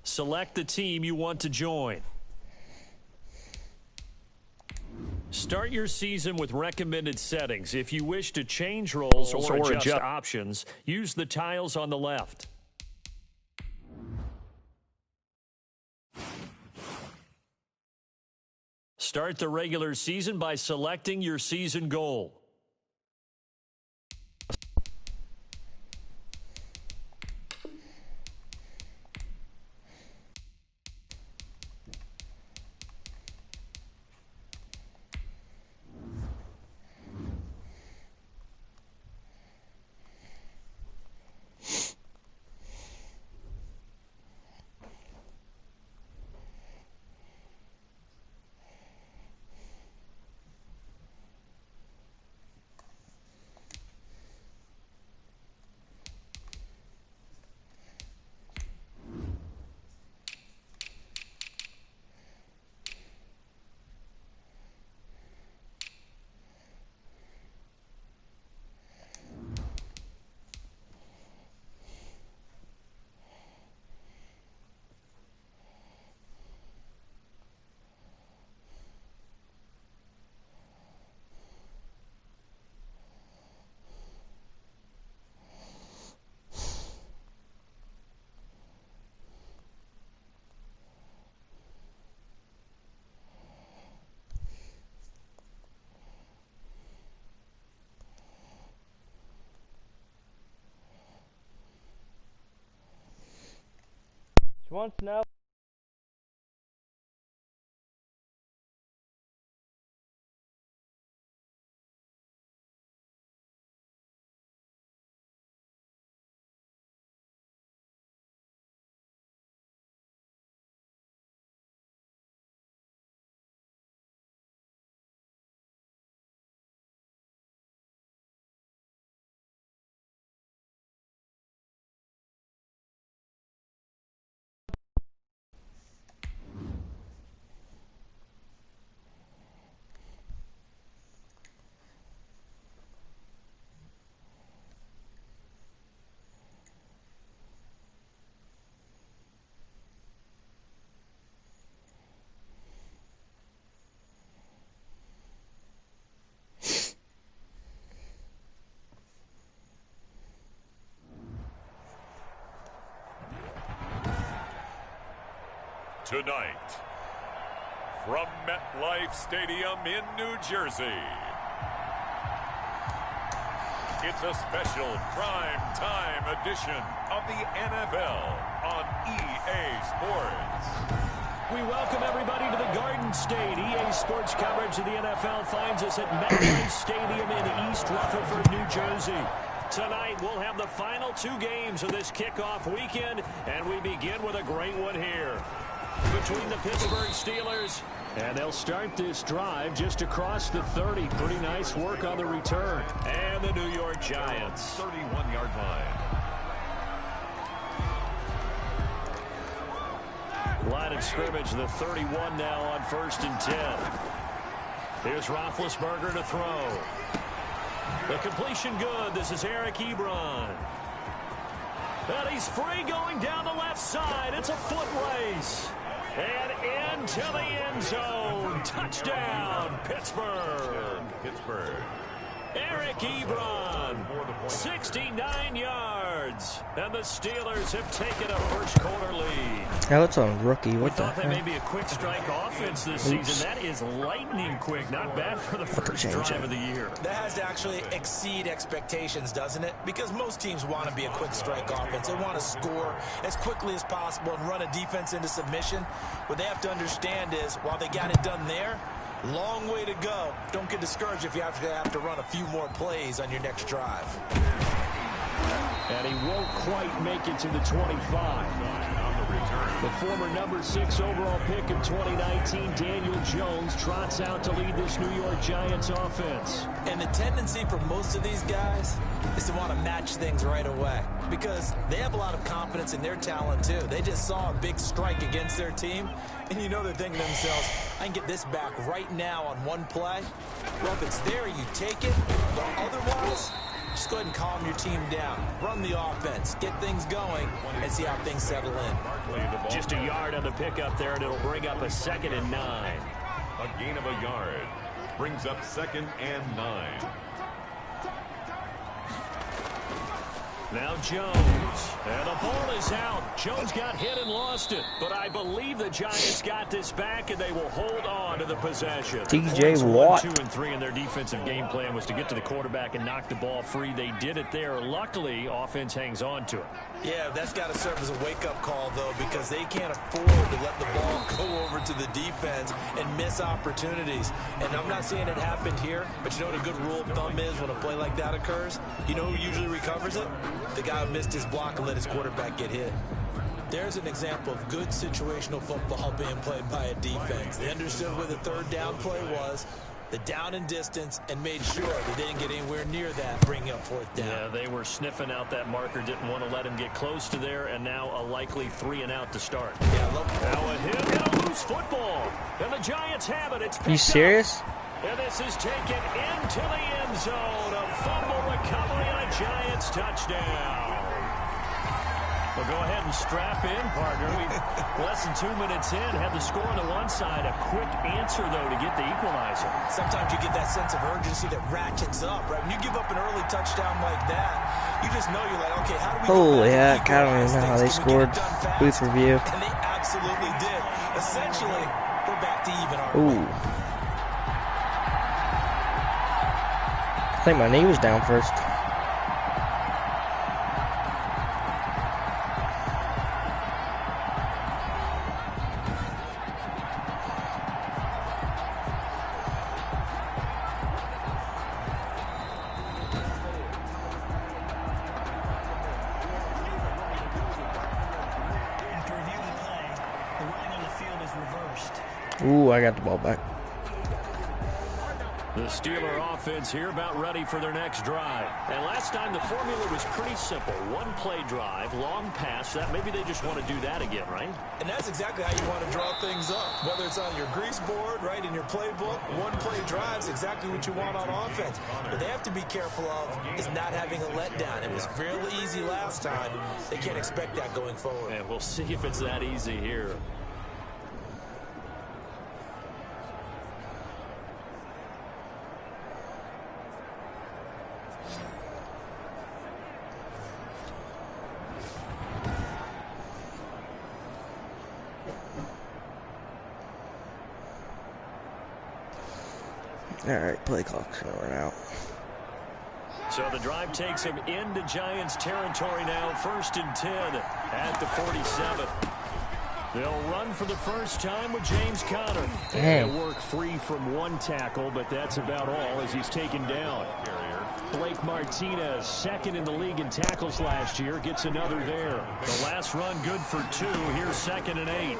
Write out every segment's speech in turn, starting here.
Select the team you want to join. Start your season with recommended settings. If you wish to change roles or adjust options, use the tiles on the left. Start the regular season by selecting your season goal. Once now. Tonight, from MetLife Stadium in New Jersey, it's a special prime-time edition of the NFL on EA Sports. We welcome everybody to the Garden State. EA Sports coverage of the NFL finds us at MetLife Stadium in East Rutherford, New Jersey. Tonight, we'll have the final two games of this kickoff weekend, and we begin with a great one here between the Pittsburgh Steelers, and they'll start this drive just across the 30. Pretty nice work on the return. And the New York Giants. 31-yard line. Line of scrimmage, the 31 now on 1st and 10. Here's Roethlisberger to throw. The completion good. This is Eric Ebron. And he's free going down the left side. It's a foot race. And into the end zone. Touchdown, Pittsburgh. Eric Ebron, 69 yards. And the Steelers have taken a first-quarter lead. Now it's on rookie. What the heck? We thought that may be a quick strike offense this season. That is lightning quick. Not bad for the first drive of the year. That has to actually exceed expectations, doesn't it? Because most teams want to be a quick strike offense. They want to score as quickly as possible and run a defense into submission. What they have to understand is, while they got it done there, long way to go. Don't get discouraged if you have to run a few more plays on your next drive. And he won't quite make it to the 25. The former number 6 overall pick of 2019, Daniel Jones, trots out to lead this New York Giants offense. And the tendency for most of these guys is to want to match things right away because they have a lot of confidence in their talent, too. They just saw a big strike against their team, and you know they're thinking to themselves, I can get this back right now on one play. Well, if it's there, you take it, but otherwise, Just go ahead and calm your team down. Run the offense. Get things going and see how things settle in. Just a yard on the pickup there, and it'll bring up a 2nd and 9. A gain of a yard brings up 2nd and 9. Now Jones, and the ball is out. Jones got hit and lost it, but I believe the Giants got this back, and they will hold on to the possession. TJ Watt. 1, 2, and 3 in their defensive game plan was to get to the quarterback and knock the ball free. They did it there. Luckily, offense hangs on to it. Yeah, that's got to serve as a wake-up call, though, because they can't afford to let the ball go over to the defense and miss opportunities. And I'm not saying it happened here, but you know what a good rule of thumb is when a play like that occurs? You know who usually recovers it? The guy who missed his block and let his quarterback get hit. There's an example of good situational football being played by a defense. They understood where the 3rd down play was, the down and distance, and made sure they didn't get anywhere near that, bringing up 4th down. Yeah, they were sniffing out that marker, didn't want to let him get close to there, and now a likely 3 and out to start. Yeah, now a hit and a loose football. And the Giants have it. It's Are you serious? Up. And this is taken into the end zone. A fumble recovery and a Giants touchdown. Well, go ahead and strap in, partner. We've less than 2 minutes in. Had the score on the one side. A quick answer, though, to get the equalizer. Sometimes you get that sense of urgency that ratchets up, right? When you give up an early touchdown like that, you just know you're like, okay, how do we Holy heck, I don't even know how they scored. Booth review. And they absolutely did. Essentially, we're back to even. Ooh. I think my knee was down first. Ooh, I got the ball back. The Steeler offense here about ready for their next drive. And last time the formula was pretty simple. One play drive, long pass. That maybe they just want to do that again, right? And that's exactly how you want to draw things up. Whether it's on your grease board, right, in your playbook, one play drive is exactly what you want on offense. What they have to be careful of is not having a letdown. It was fairly easy last time. They can't expect that going forward. And we'll see if it's that easy here. Alright, play clock's gonna run out. So the drive takes him into Giants territory now. 1st and 10 at the 47. They'll run for the first time with James Conner. They'll work free from one tackle, but that's about all as he's taken down. Blake Martinez, 2nd in the league in tackles last year, gets another there. The last run good for 2. Here's 2nd and 8.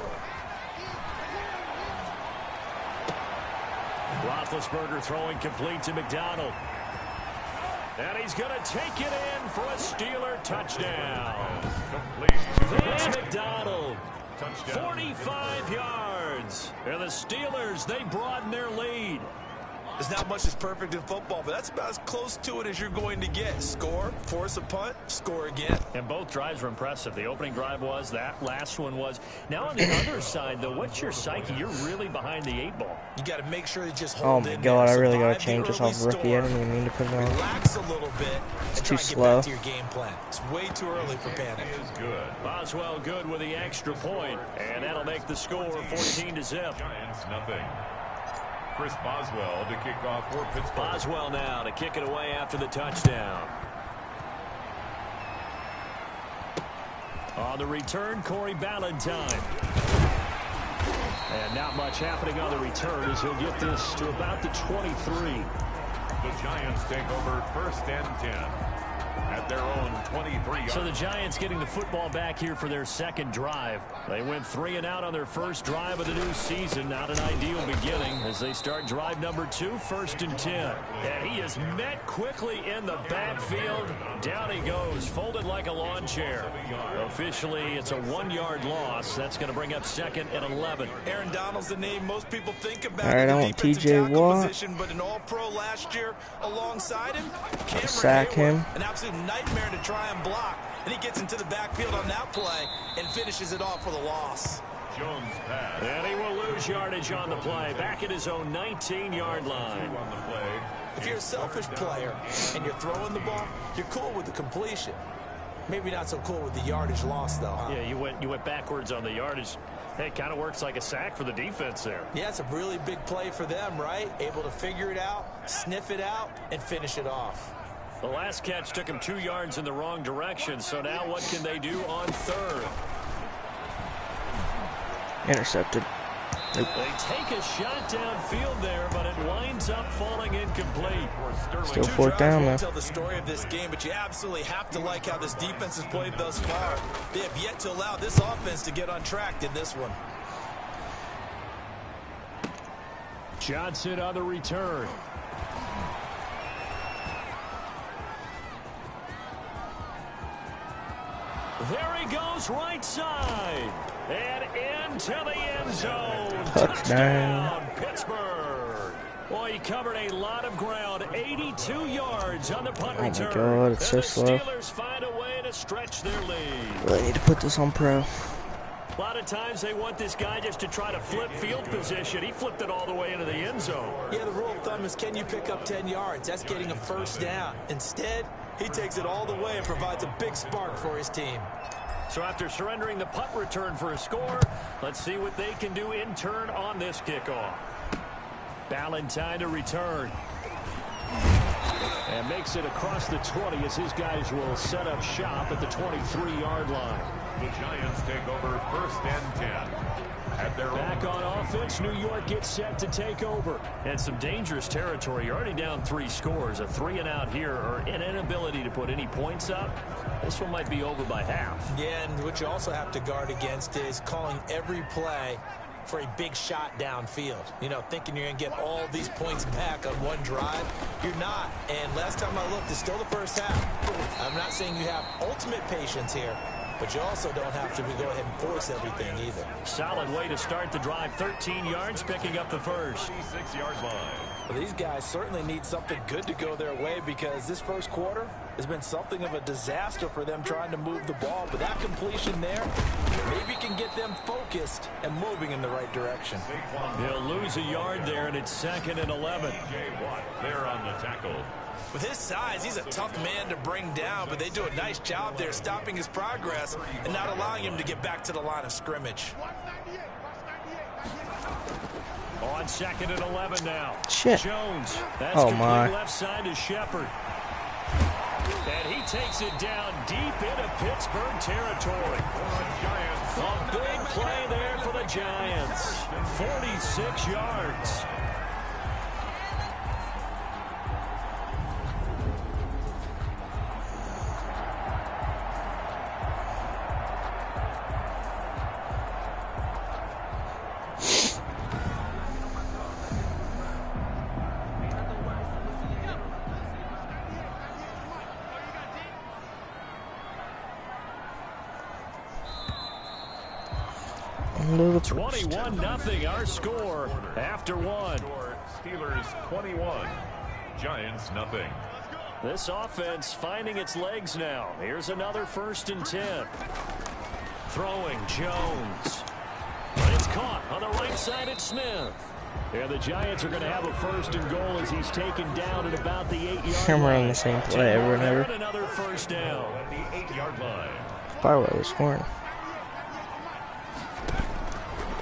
Roethlisberger throwing complete to McDonald. And he's going to take it in for a Steeler touchdown. Vince McDonald, 45 yards. And the Steelers, they broaden their lead. There's not much that's perfect in football, but that's about as close to it as you're going to get. Score, force a punt, score again. And both drives were impressive. The opening drive was, that last one was. Now on the other side, though, what's your psyche? You're really behind the 8 ball. You got to make sure you just hold in. Oh my god, I really got to Survive change this the off early rookie. I didn't even mean to put it on. Relax a little bit. It's and try too to get slow. back to your game plan. It's way too early for panic. Good. Boswell good with the extra point, and that'll make the score 14-0. Giants nothing. Chris Boswell to kick off for Pittsburgh. Boswell now to kick it away after the touchdown. On the return, Corey Ballantyne. And not much happening on the return as he'll get this to about the 23. The Giants take over 1st and 10. at their own 23-yard. So the Giants getting the football back here for their second drive. They went 3 and out on their first drive of the new season. Not an ideal beginning as they start drive number 2, 1st and 10. And he is met quickly in the backfield. Down he goes, folded like a lawn chair. Officially, it's a 1-yard loss. That's going to bring up 2nd and 11. Aaron Donald's the name most people think about. All right, I want TJ Watt. Position, but an all-pro last year alongside him. Sack him. An absolute nightmare to try and block. And he gets into the backfield on that play and finishes it off with a loss. Jones pass. And he will lose yardage on the play. Back at his own 19-yard line. On the play. If you're a selfish player and you're throwing the ball, you're cool with the completion. Maybe not so cool with the yardage loss, though, huh? Yeah, you went backwards on the yardage. Hey, it kind of works like a sack for the defense there. Yeah, it's a really big play for them, right? Able to figure it out, sniff it out, and finish it off. The last catch took him 2 yards in the wrong direction, so now what can they do on 3rd? Intercepted. Nope. They take a shot downfield there, but it winds up falling incomplete. Still 4th down, though. Tell the story of this game, but you absolutely have to like how this defense has played thus far. They have yet to allow this offense to get untracked in this one. Johnson on the return. There he goes, right side. And into the end zone. Touchdown, Pittsburgh. Boy, he covered a lot of ground. 82 yards on the punt return. Oh, my God, it's so slow. The Steelers find a way to stretch their lead. I need to put this on pro. A lot of times they want this guy just to try to flip field position. He flipped it all the way into the end zone. Yeah, the rule of thumb is, can you pick up 10 yards? That's getting a first down. Instead, he takes it all the way and provides a big spark for his team. So after surrendering the punt return for a score, let's see what they can do in turn on this kickoff. Ballantyne to return. And makes it across the 20 as his guys will set up shop at the 23-yard line. The Giants take over 1st and 10. At their Back on offense, New York gets set to take over. And some dangerous territory. You're already down 3 scores. A 3 and out here, or an inability to put any points up. This one might be over by half. Yeah, and what you also have to guard against is calling every play for a big shot downfield. You know, thinking you're going to get all these points back on one drive. You're not. And last time I looked, it's still the first half. I'm not saying you have ultimate patience here, but you also don't have to go ahead and force everything either. Solid way to start the drive. 13 yards, picking up the first. 36-yard line. Well, these guys certainly need something good to go their way because this first quarter has been something of a disaster for them trying to move the ball. But that completion there maybe can get them focused and moving in the right direction. They'll lose a yard there, and it's 2nd and 11. TJ Watt there on the tackle. With his size, he's a tough man to bring down, but they do a nice job there stopping his progress and not allowing him to get back to the line of scrimmage. On 2nd and 11 now. Shit. Jones. That's Oh, complete my. left side to Shepard. And he takes it down deep into Pittsburgh territory. A big play there for the Giants. 46 yards. Ludicrous. 21-0 our score after one. Steelers 21, Giants nothing. This offense finding its legs now. Here's another 1st and 10. Throwing Jones. But it's caught on the right side at Smith. And the Giants are going to have a 1st and goal as he's taken down at about the 8-yard line. I'm running the same play over and over. Another 1st down. At the 8-yard line. By what was scoring.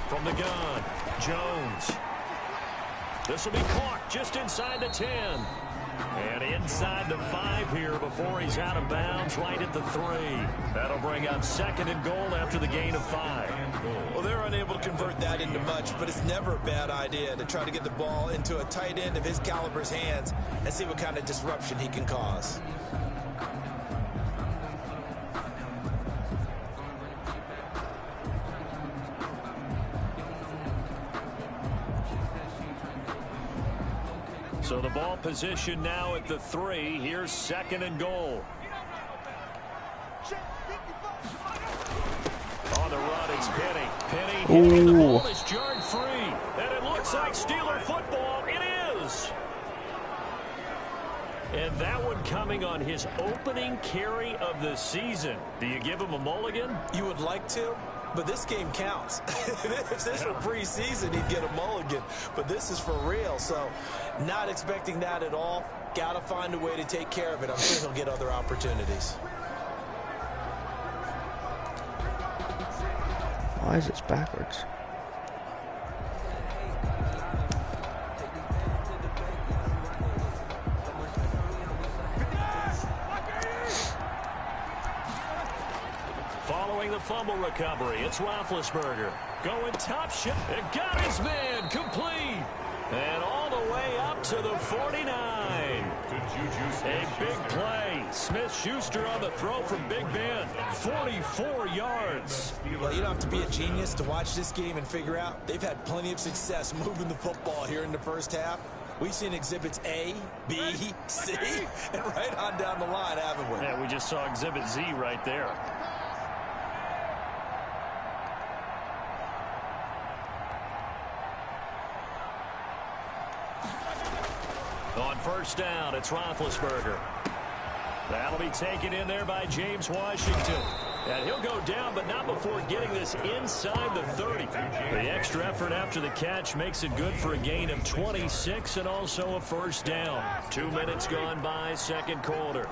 From the gun, Jones. This will be caught just inside the 10. And inside the 5 here before he's out of bounds right at the 3. That'll bring up 2nd and goal after the gain of 5. Well, they're unable to convert that into much, but it's never a bad idea to try to get the ball into a tight end of his caliber's hands and see what kind of disruption he can cause. So the ball position now at the 3. Here's 2nd and goal. On the run, it's Penny. Penny hitting the ball is jarred free. And it looks like Steeler football. It is. And that one coming on his opening carry of the season. Do you give him a mulligan? You would like to, but this game counts. If this were preseason, he'd get a mulligan. But this is for real, so not expecting that at all. Got to find a way to take care of it. I'm sure he'll get other opportunities. Why is this backwards? Following the fumble recovery, it's Roethlisberger. Going top shot. It got his man complete. And all the way up to the 49. A big play. Smith-Schuster on the throw from Big Ben. 44 yards. Well, you don't have to be a genius to watch this game and figure out they've had plenty of success moving the football here in the first half. We've seen exhibits A, B, C, and right on down the line, haven't we? Yeah, we just saw exhibit Z right there. On first down, it's Roethlisberger. That'll be taken in there by James Washington. And he'll go down, but not before getting this inside the 30. The extra effort after the catch makes it good for a gain of 26 and also a first down. 2 minutes gone by, second quarter.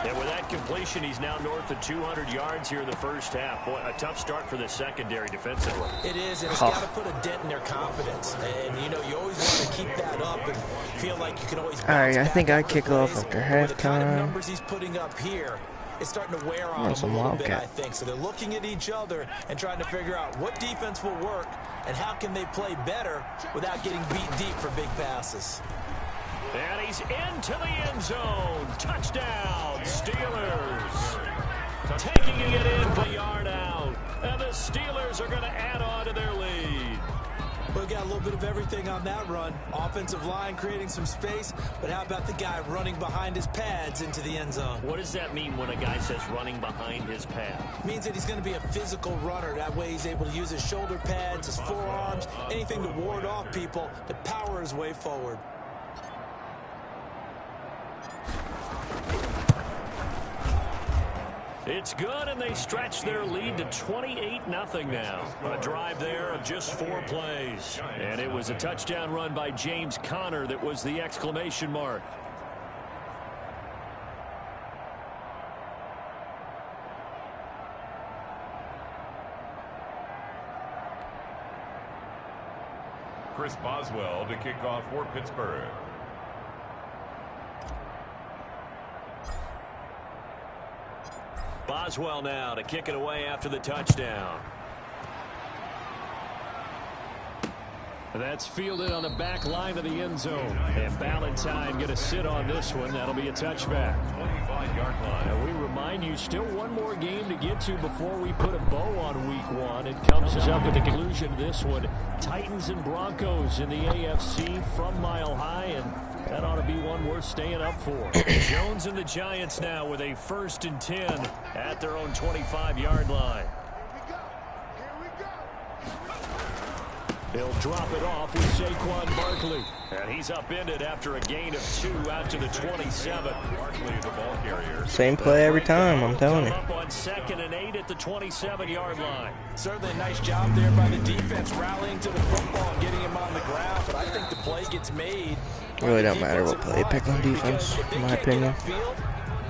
And with that completion, he's now north of 200 yards here in the first half. Boy, a tough start for the secondary defensively. It is, and it's got to put a dent in their confidence. And, you know, you always want to keep that up and feel like you can always bounce back. All right, I think I kick off after halftime. The kind of numbers he's putting up here, it's starting to wear on them a little bit, I think. So they're looking at each other and trying to figure out what defense will work and how can they play better without getting beat deep for big passes. And he's into the end zone. Touchdown, Steelers. Taking it in the yard out. And the Steelers are going to add on to their lead. We got a little bit of everything on that run. Offensive line creating some space, but how about the guy running behind his pads into the end zone? What does that mean when a guy says running behind his pad? It means that he's going to be a physical runner. That way he's able to use his shoulder pads, his forearms, anything to ward off people to power his way forward. It's good, and they stretch their lead to 28-0 now. A drive there of just 4 plays. And it was a touchdown run by James Conner that was the exclamation mark. Chris Boswell to kick off for Pittsburgh. Boswell now to kick it away after the touchdown. That's fielded on the back line of the end zone. And Ballantyne going to sit on this one. That'll be a touchback. 25-yard line. And we remind you, still one more game to get to before we put a bow on week 1. It comes up at the conclusion of this one. Titans and Broncos in the AFC from Mile High, and that ought to be one worth staying up for. Jones and the Giants now with a 1st and 10 at their own 25-yard line. He'll drop it off with Saquon Barkley. And he's upended after a gain of 2 out to the 27. Barkley, the ball carrier. Same play every time, I'm telling you. Up on 2nd and 8 at the 27-yard line. Certainly a nice job there by the defense rallying to the football and getting him on the ground. But I think the play gets made. It really don't matter what play you pick on defense, in my opinion.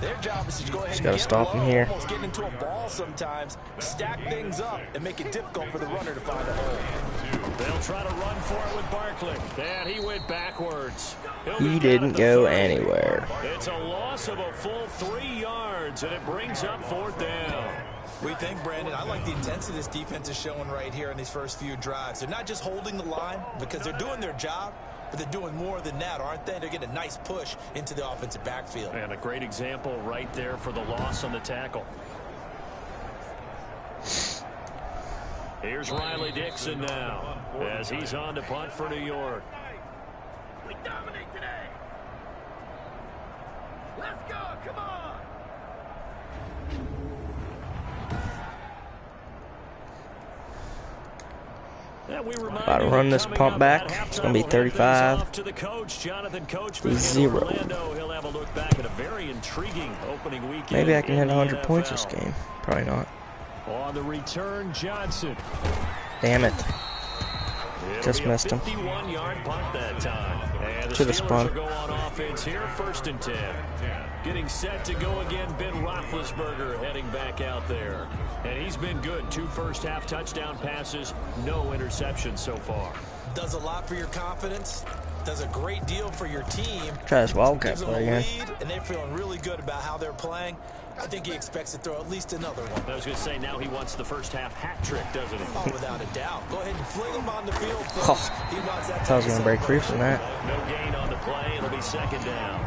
Their job is to go ahead Just and gotta stop him here. almost get into a ball sometimes, stack things up, and make it difficult for the runner to find a hole. They'll try to run for it with Barkley. And he went backwards. He didn't go anywhere. It's a loss of a full 3 yards, and it brings up 4th down. We think, Brandon, I like the intensity this defense is showing right here in these first few drives. They're not just holding the line because they're doing their job, but they're doing more than that, aren't they? They're getting a nice push into the offensive backfield. And a great example right there for the loss on the tackle. Here's Riley Dixon now as he's on to punt for New York. We dominate today. About to run this pump back. It's going to be 35 to 0. Maybe I can hit 100 points this game. Probably not. On the return, Johnson. Damn it. Just missed him. 51-yard punt that time. And the Should have spun. Steelers will go on offense here, 1st and 10. Getting set to go again, Ben Roethlisberger heading back out there. And he's been good. 2 first-half touchdown passes, no interceptions so far. Does a lot for your confidence. Does a great deal for your team. Try this Wildcat play again. And they're feeling really good about how they're playing. I think he expects to throw at least another one. I was going to say, now he wants the first-half hat trick, doesn't he? Oh, without a doubt. Go ahead and fling him on the field. Oh, He wants that. I was going to break free from that. No gain on the play. It'll be 2nd down.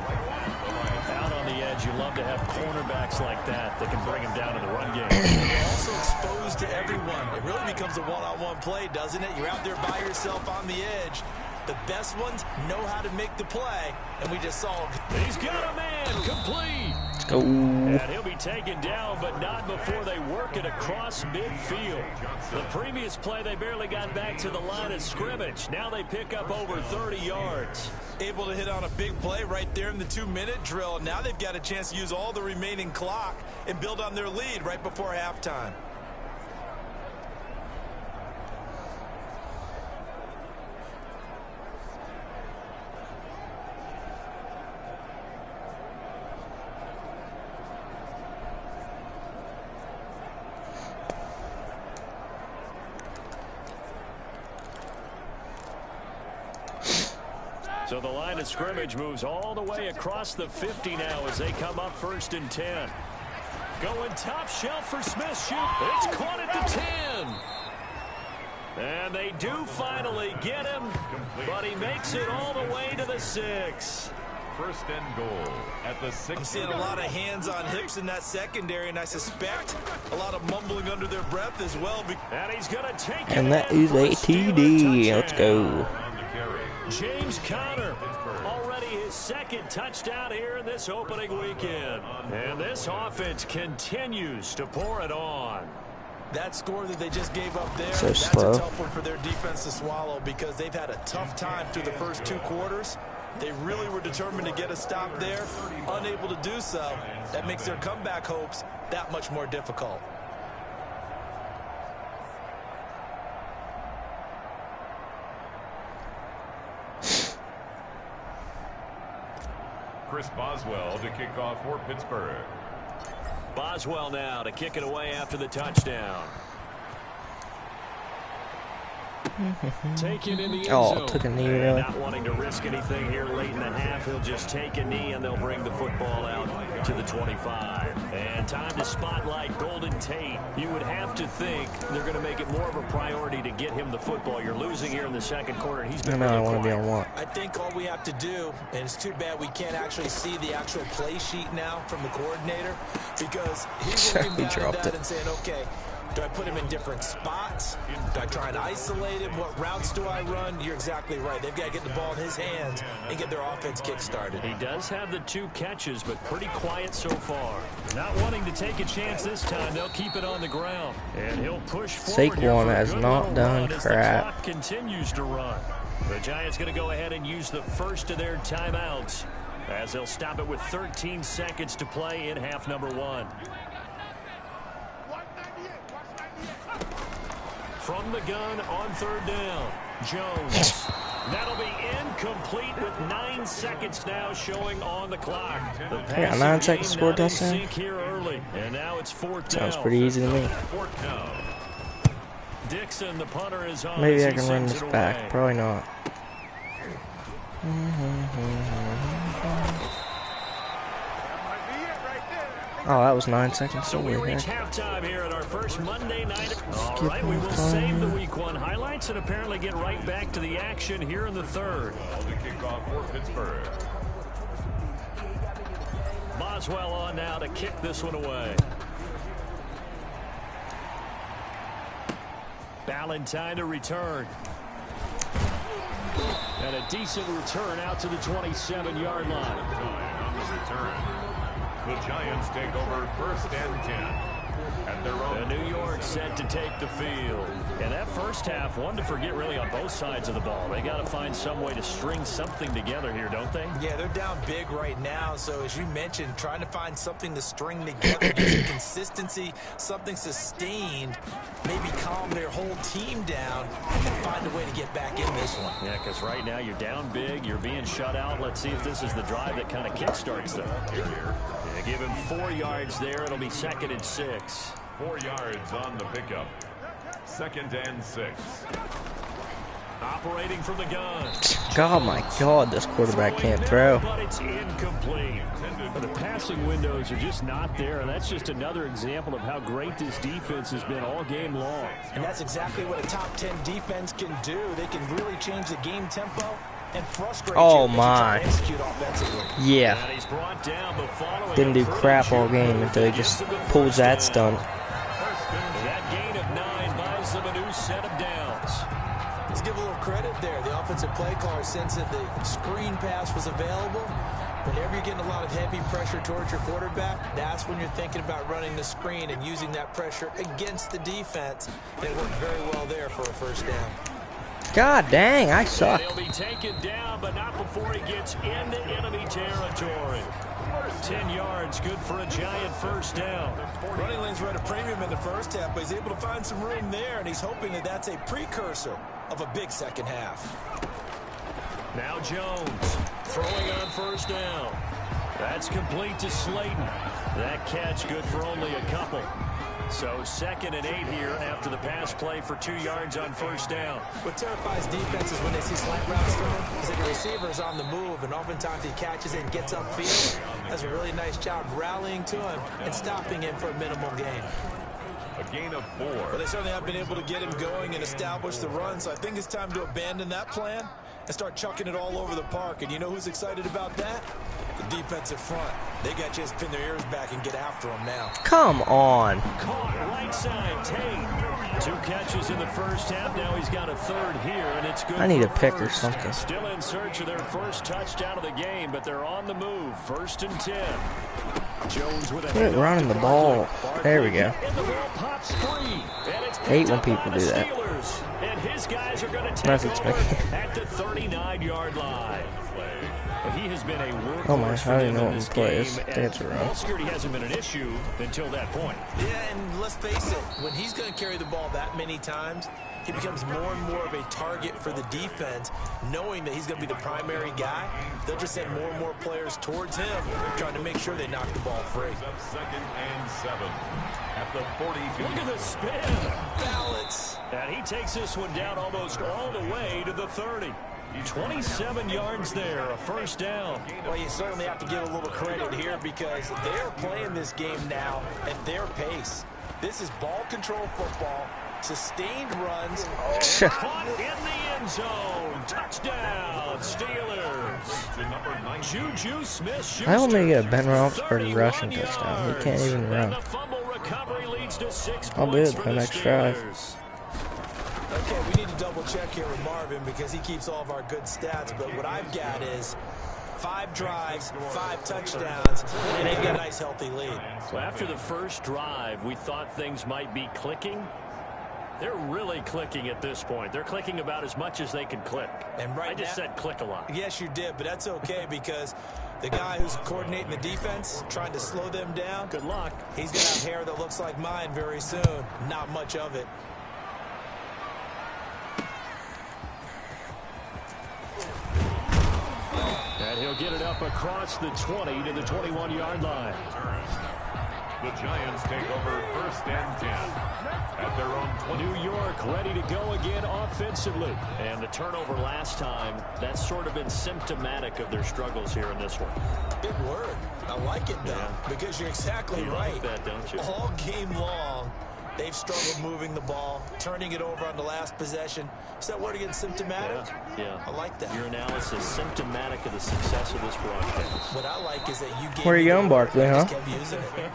Out on the edge, you love to have cornerbacks like that that can bring him down in the run game. You're also exposed to everyone. It really becomes a one-on-one play, doesn't it? You're out there by yourself on the edge. The best ones know how to make the play, and we just saw him. He's got a man complete. Let's go. And he'll be taken down, but not before they work it across midfield. The previous play, they barely got back to the line of scrimmage. Now they pick up over 30 yards. Able to hit on a big play right there in the 2-minute drill. Now they've got a chance to use all the remaining clock and build on their lead right before halftime. So the line of scrimmage moves all the way across the 50 now as they come up 1st and 10. Going top shelf for Smith. Shoot. It's caught at the 10. And they do finally get him, but he makes it all the way to the 6. 1st and goal at the 6. I'm seeing a lot of hands on hips in that secondary, and I suspect a lot of mumbling under their breath as well. And he's going to take it. And that is a TD. Let's go. James Conner, already his 2nd touchdown here in this opening weekend. And this offense continues to pour it on. That score that they just gave up there, So that's slow. a tough one for their defense to swallow because they've had a tough time through the first 2 quarters. They really were determined to get a stop there, unable to do so. That makes their comeback hopes that much more difficult. Chris Boswell to kick off for Pittsburgh. Boswell now to kick it away after the touchdown. Taken in the end zone. Took a knee, really. Not wanting to risk anything here late in the half, he'll just take a knee and they'll bring the football out to the 25. And time to spotlight Golden Tate. You would have to think they're going to make it more of a priority to get him the football. You're losing here in the 2nd quarter, and he's been really I want to be quiet. on what? I think all we have to do, and it's too bad we can't actually see the actual play sheet now from the coordinator, because he's looking He down dropped at that it. and saying, okay, do I put him in different spots? Do I try and isolate him? What routes do I run? You're exactly right. They've got to get the ball in his hands and get their offense kick-started. He does have the 2 catches, but pretty quiet so far. Not wanting to take a chance this time, they'll keep it on the ground. And he'll push forward here Saquon for a has good not little done run as the crap. clock continues to run. The Giants going to go ahead and use the first of their timeouts as they'll stop it with 13 seconds to play in half number 1. From the gun on 3rd down, Jones. That'll be incomplete with 9 seconds now showing on the clock. The Yeah, 9 seconds to score a touchdown. sink here early, and now it's 4th down. Sounds pretty easy to me. 4th down. Dixon, the punter, is on. Maybe as I he can run sends this it back. away. Probably not. Oh, that was 9 seconds. So we Holy reach heck. halftime here at our first Monday night. All Skip right, we will time. save the Week 1 highlights and apparently get right back to the action here in the 3rd. To kick off for Pittsburgh. Boswell on now to kick this one away. Ballantyne to return. And a decent return out to the 27-yard line. On the return. The Giants take over 1st and 10. At their own. The New York set to take the field. And that first half, one to forget really on both sides of the ball. They got to find some way to string something together here, don't they? Yeah, they're down big right now. So as you mentioned, trying to find something to string together, get some consistency, something sustained, maybe calm their whole team down and find a way to get back in this one. Yeah, because right now you're down big, you're being shut out. Let's see if this is the drive that kind of kickstarts them. Here. Yeah, give him 4 yards there. It'll be 2nd and 6. 4 yards on the pickup. 2nd and 6. Operating from the gun. Oh my God, this quarterback can't throw. But it's incomplete. The passing windows are just not there, and that's just another example of how great this defense has been all game long. And that's exactly what a top 10 defense can do. They can really change the game tempo and frustrate oh you my. Yeah. And he's brought down, but following Didn't do crap all game until he just pulls that stunt. That gain of 9 buys them a new set of downs. Let's give a little credit there. The offensive play caller sensed that the screen pass was available. Whenever you're getting a lot of heavy pressure towards your quarterback, that's when you're thinking about running the screen and using that pressure against the defense. They worked very well there for a first down. God dang, I suck. He'll be taken down, but not before he gets into enemy territory. 10 yards, good for a Giant first down. Running lanes were at a premium in the first half, but he's able to find some room there, and he's hoping that that's a precursor of a big second half. Now Jones throwing on first down. That's complete to Slayton. That catch good for only a couple. So 2nd and 8 here after the pass play for 2 yards on first down. What terrifies defenses when they see slant routes thrown is that the receiver is on the move, and oftentimes he catches it and gets upfield. Does a really nice job rallying to him and stopping him for a minimal gain. A gain of 4. Well, they certainly have been able to get him going and establish the run, so I think it's time to abandon that plan and start chucking it all over the park. And you know who's excited about that? The defensive front. They got a chance to pin their ears back and get after him now. Come on. Caught right side, Tate. 2 catches in the first half. Now he's got a 3rd here, and it's good. I need a pick or first. something. Still in search of their first touchdown of the game, but they're on the move. 1st and 10. Jones with a Quit running the ball. There we go. And the ball pops free. And it's Hate when people do that. And his guys are going to take That's over expected. at the 39-yard line. But he has been a workhorse Oh my, for I them don't know in what this the play game. is. And Dance around. ball security hasn't been an issue until that point. Yeah, and let's face it, when he's going to carry the ball that many times, he becomes more and more of a target for the defense, knowing that he's going to be the primary guy. They'll just send more and more players towards him, trying to make sure they knock the ball free. 2nd and 7 at the 42. Look at the spin. Balance. And he takes this one down almost all the way to the 30. 27 yards there, a first down. Well, you certainly have to give a little credit here because they're playing this game now at their pace. This is ball control football, sustained runs. Caught in the end zone. Touchdown, Steelers. Juju Smith-Schuster. I only get a Ben Roethlisberger rushing touchdown. He can't even run. And the fumble recovery leads to 6 I'll do points it for for the the next drive. Steelers. Okay, we need to double check here with Marvin because he keeps all of our good stats, but what I've got is 5 drives, 5 touchdowns, and they've got a nice healthy lead. Well, after the first drive, we thought things might be clicking. They're really clicking at this point. They're clicking about as much as they can click. And right I just now, said click a lot. Yes, you did, but that's okay because the guy who's coordinating the defense, trying to slow them down, Good luck. he's going to have hair that looks like mine very soon. Not much of it. And he'll get it up across the 20 to the 21-yard line. The Giants take over 1st and 10 at their own 20. New York ready to go again offensively. And the turnover last time, that's sort of been symptomatic of their struggles here in this one. Big word. I like it, though, because you're exactly right. Like that, don't you? All game long, they've struggled moving the ball, turning it over on the last possession. Is that word again, symptomatic? Yeah. I like that. Your analysis symptomatic of the success of this broadcast. What I like is that you gave Where are you going, Barkley, huh? just kept using it.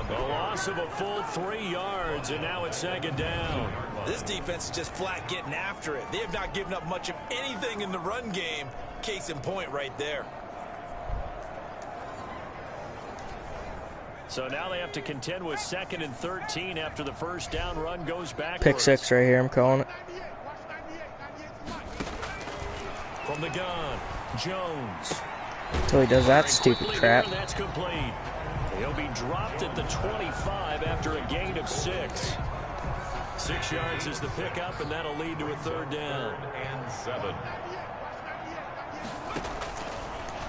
A loss of a full 3 yards, and now it's 2nd down. This defense is just flat getting after it. They have not given up much of anything in the run game. Case in point right there. So now they have to contend with 2nd and 13 after the first down run goes backwards. Pick 6 right here, I'm calling it. From the gun, Jones. Until he does that stupid crap. That's complete. He'll be dropped at the 25 after a gain of 6. 6 yards is the pickup, and that'll lead to a 3rd down. 3rd and 7.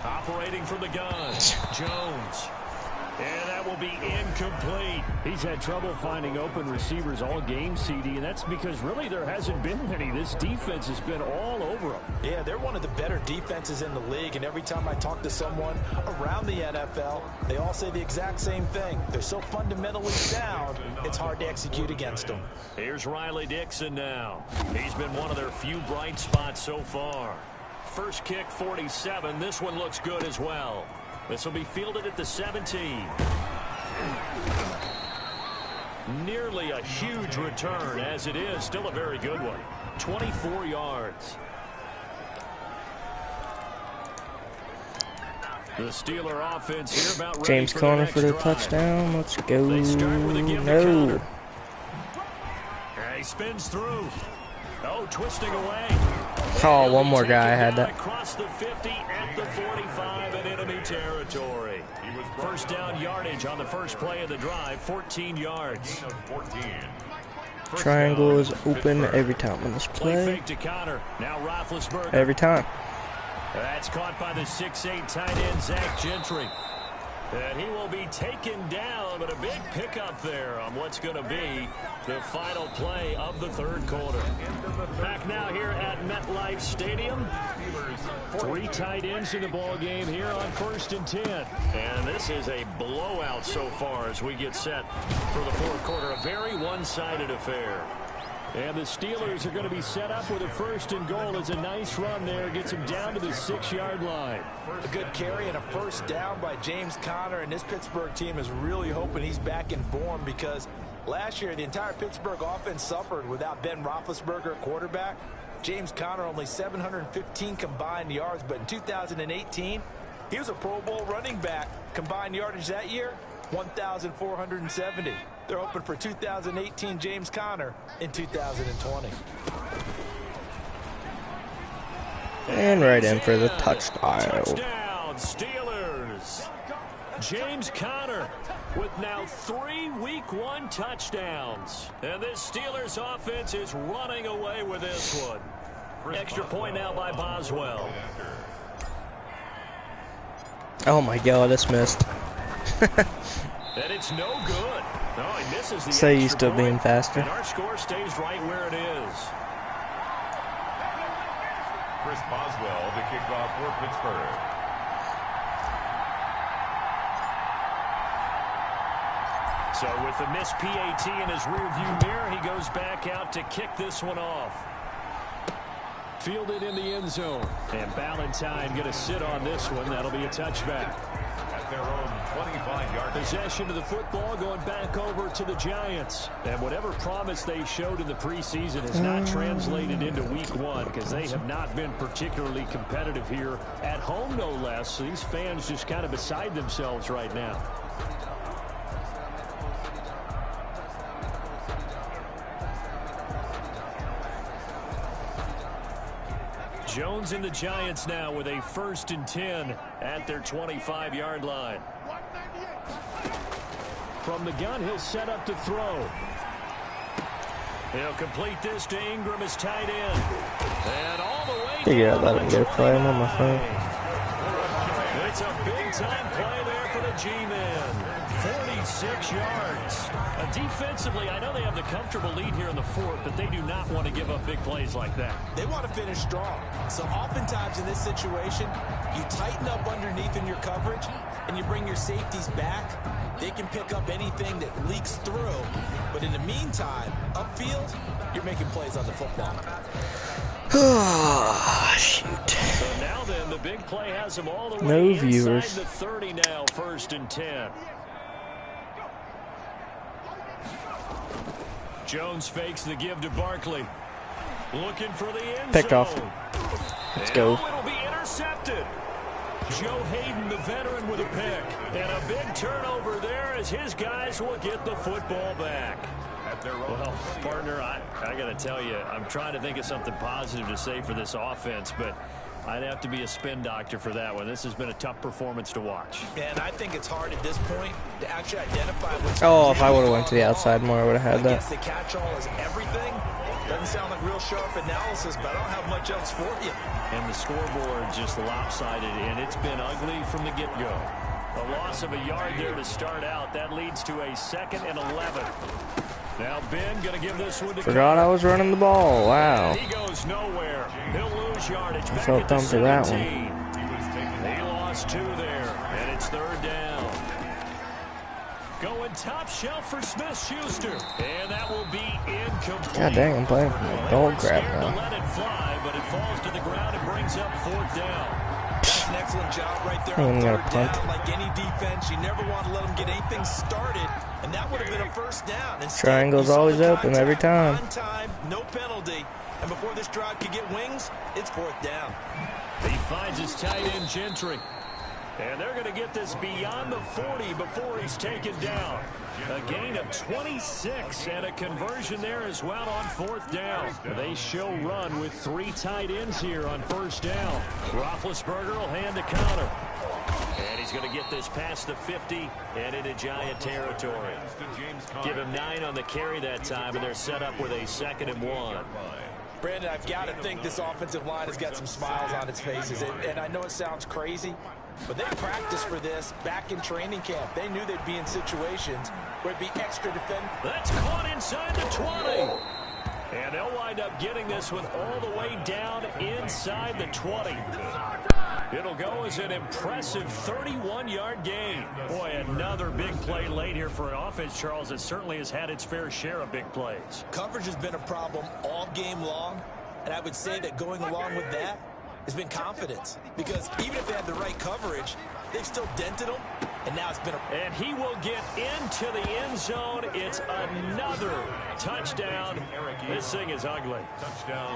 Operating from the gun, Jones. And that will be incomplete. He's had trouble finding open receivers all game, CD, and that's because really there hasn't been many. This defense has been all over them. Yeah, they're one of the better defenses in the league, and every time I talk to someone around the NFL, they all say the exact same thing. They're so fundamentally sound, it's hard to execute against them. Here's Riley Dixon now. He's been one of their few bright spots so far. First kick, 47. This one looks good as well. This will be fielded at the 17. Nearly a huge return, as it is still a very good one. 24 yards. The Steeler offense here about ready James Conner for the touchdown. Let's go. No. He spins through. Oh, twisting away. Oh, one more guy had that. Across the 50 at the 45 in enemy territory. First down yardage on the first play of the drive, 14 yards. Triangle is open every time on this play. Fake to Conner. Now Roethlisberger. Every time. That's caught by the 6'8" tight end, Zach Gentry. And he will be taken down, but a big pickup there on what's going to be the final play of the 3rd quarter. Back now here at MetLife Stadium. 3 tight ends in the ball game here on 1st and 10. And this is a blowout so far as we get set for the 4th quarter. A very one-sided affair. And the Steelers are going to be set up with a 1st and goal. As a nice run there gets him down to the 6-yard line. A good carry and a first down by James Conner, and this Pittsburgh team is really hoping he's back in form because last year the entire Pittsburgh offense suffered without Ben Roethlisberger at quarterback. James Conner only 715 combined yards, but in 2018 he was a Pro Bowl running back. Combined yardage that year, 1,470. They're hoping for 2018 James Conner in 2020. And right in for the touchdown. Touchdown, Steelers. James Conner with now 3 Week 1 touchdowns. And this Steelers offense is running away with this one. Extra point now by Boswell. Oh my God, this missed. And it's no good. No, he misses the Say he's extra still point, being faster. and our score stays right where it is. Chris Boswell to kick off for Pittsburgh. So with the missed PAT in his rearview mirror, he goes back out to kick this one off. Fielded in the end zone. And Ballantyne going to sit on this one. That'll be a touchback. At their own 25-yard Possession of the football going back over to the Giants. And whatever promise they showed in the preseason has not translated into Week 1 because they have not been particularly competitive here at home, no less. These fans just kind of beside themselves right now. Jones and the Giants now with a 1st and 10 at their 25-yard line. From the gun, he'll set up to throw. He'll complete this to Ingram as tight end. And all the way Yeah, down let to him the get a play. I'm on my 20. phone. It's a big-time play there for the G-Men. 46 yards. Defensively, I know they have the comfortable lead here in the 4th, but they do not want to give up big plays like that. They want to finish strong. So oftentimes in this situation, you tighten up underneath in your coverage, and you bring your safeties back. They can pick up anything that leaks through. But in the meantime, upfield, you're making plays on the football. Shoot. So now then, the big play has them all the way No inside viewers. the 30 now, 1st and 10. Jones fakes the give to Barkley. Looking for the end Picked zone. off. Let's go. It'll be intercepted. Joe Hayden, the veteran, with a pick. And a big turnover there as his guys will get the football back. Well, partner, I got to tell you, I'm trying to think of something positive to say for this offense, but I'd have to be a spin doctor for that one. This has been a tough performance to watch. And I think it's hard at this point to actually identify what's if I would have went to the outside more, I would have had that. I guess the catch-all is everything. Doesn't sound like real sharp analysis, but I don't have much else for you. And the scoreboard just lopsided, and it's been ugly from the get-go. A loss of a yard there to start out. That leads to a 2nd and 11. Now Ben going to give this one to Forgot I was running the ball. Wow. He goes nowhere. He'll lose yardage. I Back felt at the dumb for that 17. one. He lost 2 there, and it's 3rd down. Going top shelf for Smith-Schuster, and that will be incomplete. God dang, I'm playing dog crap To now. let it fly, but it falls to the ground and brings up 4th down. That's an excellent job right there I'm on gonna 3rd punt. down. Like any defense, you never want to let them get anything started, and that would have been a 1st down. Instead, Triangle's you saw always the open every time. On time, no penalty. And before this drive could get wings, it's 4th down. He finds his tight end, Gentry. And they're going to get this beyond the 40 before he's taken down. A gain of 26 and a conversion there as well on 4th down. They show run with 3 tight ends here on 1st down. Roethlisberger will hand the counter. And he's going to get this past the 50 and into Giant territory. Give him 9 on the carry that time, and they're set up with a 2nd and 1. Brandon, I've got to think this offensive line has got some smiles on its faces. And I know it sounds crazy, but they practiced for this back in training camp. They knew they'd be in situations where it'd be extra defend. That's caught inside the 20. And they'll wind up getting this one all the way down inside the 20. It'll go as an impressive 31-yard gain. Boy, another big play late here for an offense, Charles, that certainly has had its fair share of big plays. Coverage has been a problem all game long, and I would say that going along with that has been confidence. Because even if they had the right coverage, they've still dented them, and now it's been a... And he will get into the end zone. It's another touchdown. This thing is ugly.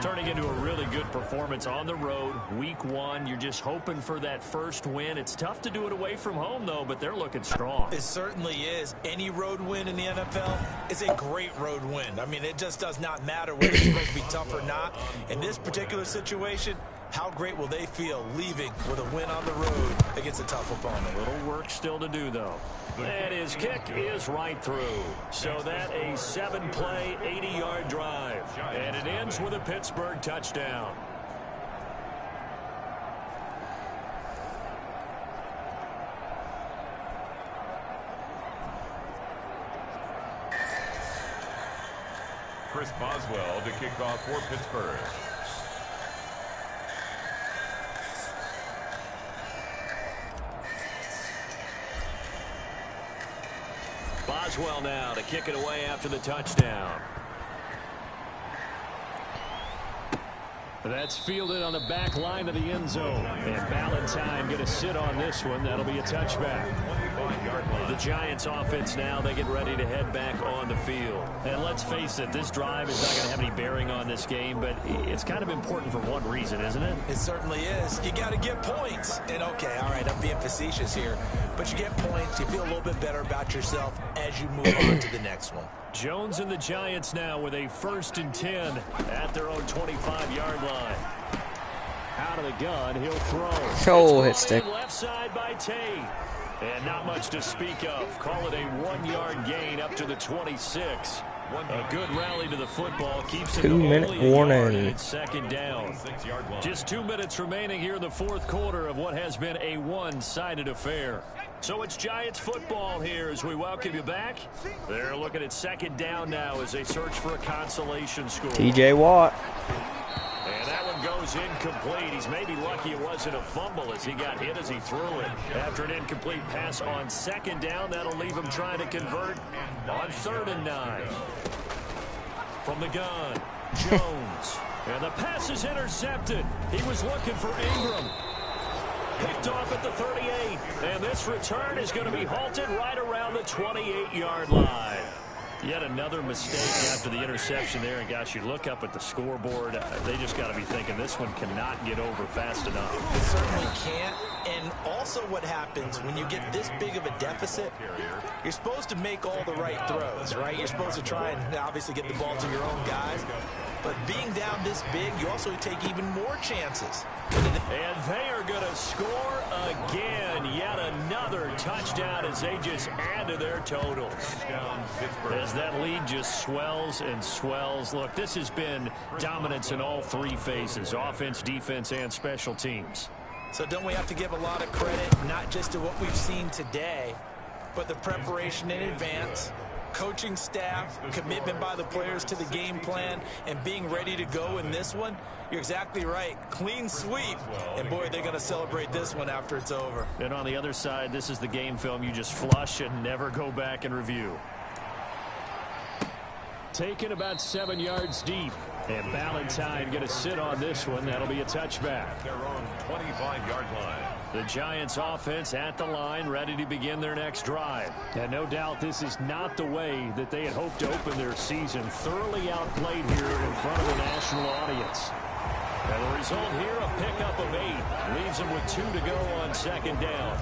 Turning into a really good performance on the road. Week 1, you're just hoping for that first win. It's tough to do it away from home, though, but they're looking strong. It certainly is. Any road win in the NFL is a great road win. I mean, it just does not matter whether it's supposed to be tough or not. In this particular situation, how great will they feel leaving with a win on the road against a tough opponent? A little work still to do, though. And his kick is right through. So that a 7-play, 80-yard drive. And it ends with a Pittsburgh touchdown. Chris Boswell to kick off for Pittsburgh. Boswell now to kick it away after the touchdown. That's fielded on the back line of the end zone. And Valentine going to sit on this one. That'll be a touchback. The Giants offense now, they get ready to head back on the field. And let's face it, this drive is not going to have any bearing on this game, but it's kind of important for one reason, isn't it? It certainly is. You got to get points. And okay, all right, I'm being facetious here, but you get points, you feel a little bit better about yourself as you move on to the next one. Jones and the Giants now with a 1st and 10 at their own 25-yard line. Out of the gun, he'll throw. Oh, hit stick. Left side by Tate. And not much to speak of. Call it a 1-yard gain up to the 26. A good rally to the football. Keeps it 2-minute warning. It's 2nd down. Just 2 minutes remaining here in the 4th quarter of what has been a one-sided affair. So it's Giants football here as we welcome you back. They're looking at 2nd down now as they search for a consolation score. TJ Watt. And that one goes incomplete. He's maybe lucky it wasn't a fumble as he got hit as he threw it. After an incomplete pass on 2nd down, that'll leave him trying to convert on 3rd and 9. From the gun, Jones. And the pass is intercepted. He was looking for Ingram. Picked off at the 38. And this return is going to be halted right around the 28-yard line. Yet another mistake after the interception there. And, gosh, you look up at the scoreboard. They just got to be thinking this one cannot get over fast enough. It certainly can't. And also what happens when you get this big of a deficit, you're supposed to make all the right throws, right? You're supposed to try and obviously get the ball to your own guys. But being down this big, you also take even more chances. And they are going to score again. Yet another touchdown as they just add to their totals. As that lead just swells and swells. Look, this has been dominance in all three phases, offense, defense, and special teams. So don't we have to give a lot of credit, not just to what we've seen today, but the preparation in advance, coaching staff, commitment by the players to the game plan, and being ready to go in this one? You're exactly right. Clean sweep. And, boy, they're going to celebrate this one after it's over. And on the other side, this is the game film you just flush and never go back and review. Taken about 7 yards deep. And Ballantyne going to sit on this one. That'll be a touchback. Their own 25-yard line. The Giants offense at the line, ready to begin their next drive. And no doubt this is not the way that they had hoped to open their season. Thoroughly outplayed here in front of the national audience. And the result here, a pickup of 8. Leaves them with 2 to go on second down.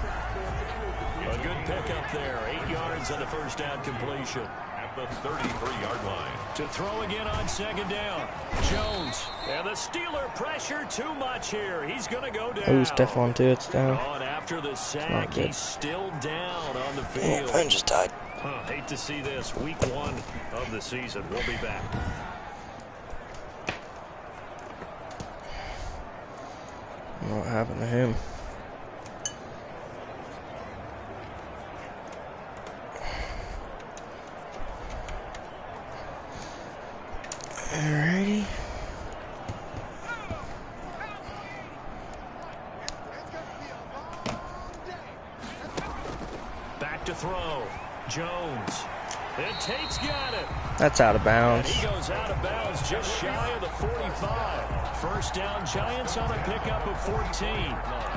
A good pickup there. 8 yards on the first down completion. At the 33-yard line. To throw again on second down. Jones. And the Steeler pressure too much here. He's going to go down. Oh, Stephon too. It's down. And after the sack, he's still down on the field. I just died. Hate to see this. Week 1 of the season. We'll be back. What happened to him? Alrighty. Back to throw. Jones. And Tate's got it. That's out of bounds. And he goes out of bounds just shy of the 45. First down, Giants on a pickup of 14.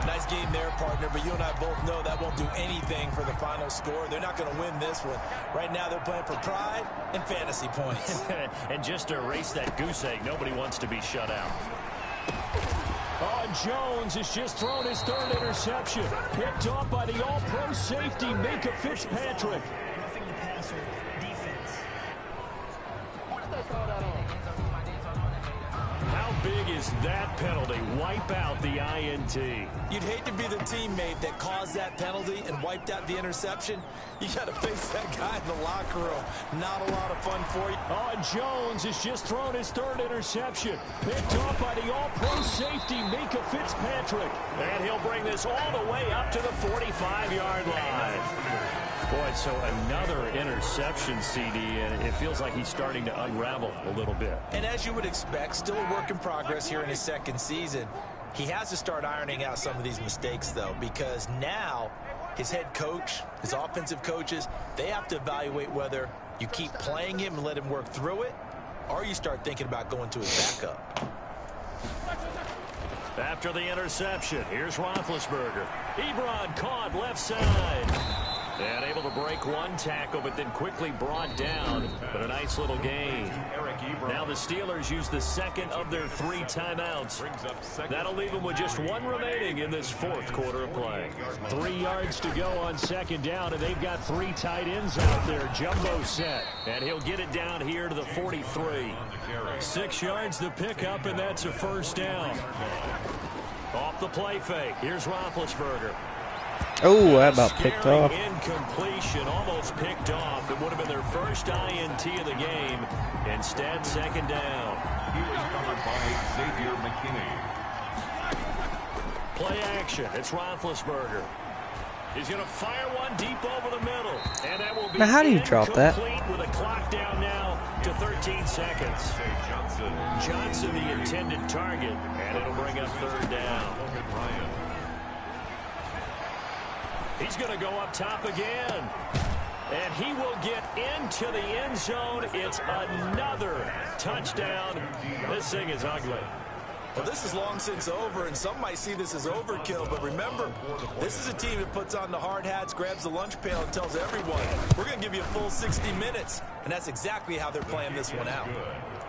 Nice game there, partner, but you and I both know that won't do anything for the final score. They're not going to win this one. Right now they're playing for pride and fantasy points. And just to erase that goose egg, nobody wants to be shut out. Oh, Jones has just thrown his 3rd interception. Picked off by the all-pro safety, Minka Fitzpatrick. How big is that penalty? Wipe out the INT. You'd hate to be the teammate that caused that penalty and wiped out the interception. You got to face that guy in the locker room. Not a lot of fun for you. Oh, Jones has just thrown his 3rd interception. Picked off by the all-pro safety, Minka Fitzpatrick. And he'll bring this all the way up to the 45-yard line. Boy, so another interception, CD, and it feels like he's starting to unravel a little bit. And as you would expect, still a work in progress here in his 2nd season. He has to start ironing out some of these mistakes, though, because now his head coach, his offensive coaches, they have to evaluate whether you keep playing him and let him work through it, or you start thinking about going to his backup. After the interception, here's Roethlisberger. Ebron caught left side. And able to break one tackle, but then quickly brought down. But a nice little gain. Now the Steelers use the 2nd of their 3 timeouts. That'll leave them with just 1 remaining in this 4th quarter of play. 3 yards to go on second down, and they've got 3 tight ends out there. Jumbo set. And he'll get it down here to the 43. 6 yards the pickup, and that's a first down. Off the play fake. Here's Roethlisberger. Oh, that about picked off. Incompletion, almost picked off. It would have been their first INT of the game. Instead, second down. He was covered by Xavier McKinney. Play action. It's Roethlisberger. He's going to fire one deep over the middle. And that will be now, how do you drop that? With a clock down now to 13 seconds. Johnson, the intended target. And it'll bring up 3rd down. He's going to go up top again. And he will get into the end zone. It's another touchdown. This thing is ugly. Well, this is long since over, and some might see this as overkill, but remember, this is a team that puts on the hard hats, grabs the lunch pail, and tells everyone, we're going to give you a full 60 minutes, and that's exactly how they're playing this one out.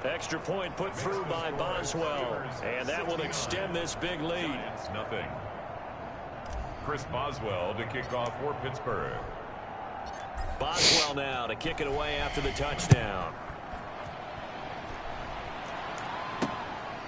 Extra point put through by Boswell, and that will extend this big lead. Nothing. Chris Boswell to kick off for Pittsburgh. Boswell now to kick it away after the touchdown.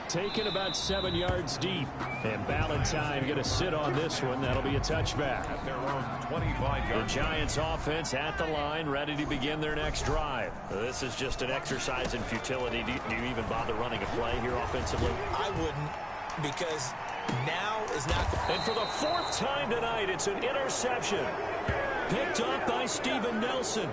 Taken about 7 yards deep. And Ballantyne going to sit on this one. That'll be a touchback. At their own 25-yard. The Giants offense at the line, ready to begin their next drive. This is just an exercise in futility. Do you even bother running a play here offensively? I wouldn't, because now is not the... And for the 4th time tonight, it's an interception. Picked up by Steven Nelson.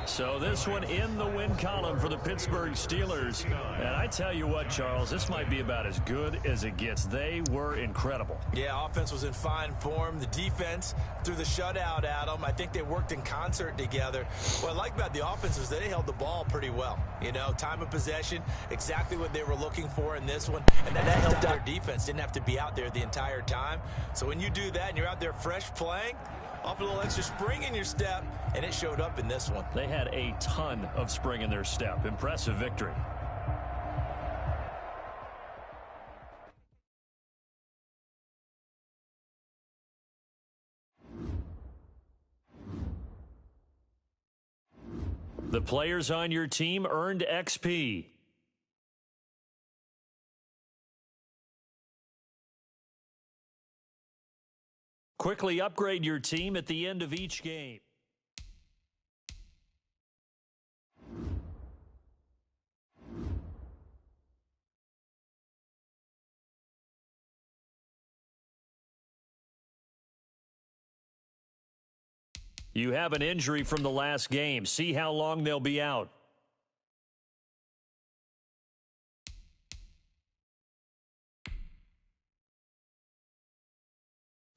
So this one in the win column for the Pittsburgh Steelers. And I tell you what, Charles, this might be about as good as it gets. They were incredible. Yeah, offense was in fine form. The defense threw the shutout at them. I think they worked in concert together. What I like about the offense is they held the ball pretty well. You know, time of possession, exactly what they were looking for in this one. And that helped our defense. Didn't have to be out there the entire time. So when you do that and you're out there fresh playing, off a little extra spring in your step, and it showed up in this one. They had a ton of spring in their step. Impressive victory. The players on your team earned XP. Quickly upgrade your team at the end of each game. You have an injury from the last game. See how long they'll be out.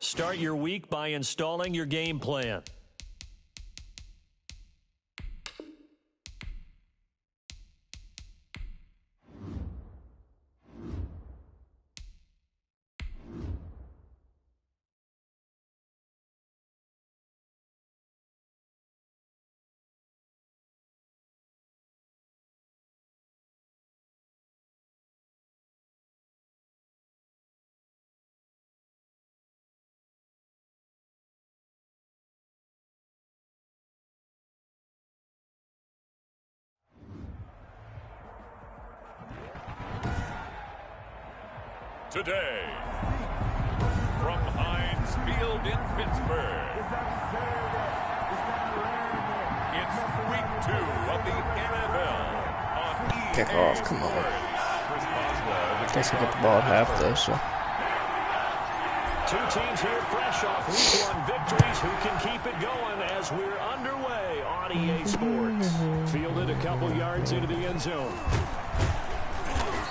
Start your week by installing your game plan. Today, from Heinz Field in Pittsburgh, it's week 2 of the NFL on EA Kick off, come on. Chris Boswell, Guess we get the ball at half though, so. Two teams here fresh off week 1 victories. Who can keep it going as we're underway on EA Sports? Fielded a couple yards into the end zone.